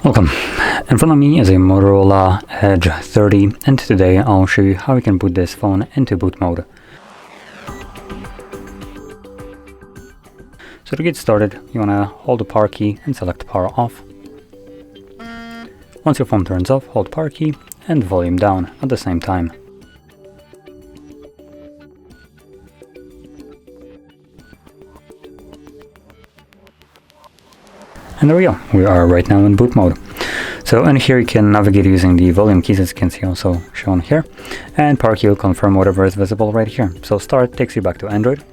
Welcome. In front of me is a Motorola Edge 30, and today I'll show you how you can boot this phone into boot mode. So to get started, you want to hold the power key and select power off. Once your phone turns off, hold power key and volume down at the same time. And there we go, we are right now in boot mode. So in here you can navigate using the volume keys, as you can see also shown here, and power key will confirm whatever is visible right here. So start takes you back to Android.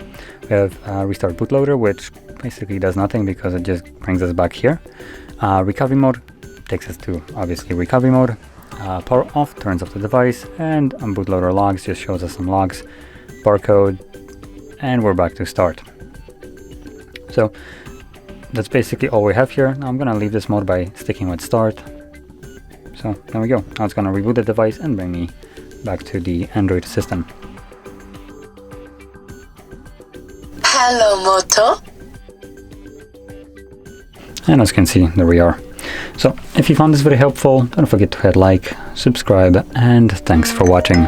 We have restart bootloader, which basically does nothing because it just brings us back here. Recovery mode takes us to obviously recovery mode. Power off turns off the device, and bootloader logs just shows us some logs, barcode, and we're back to start. So that's basically all we have here. Now I'm gonna leave this mode by sticking with start. So there we go. Now it's gonna reboot the device and bring me back to the Android system. Hello, Moto. And as you can see, there we are. So if you found this video helpful, don't forget to hit like, subscribe, and thanks for watching.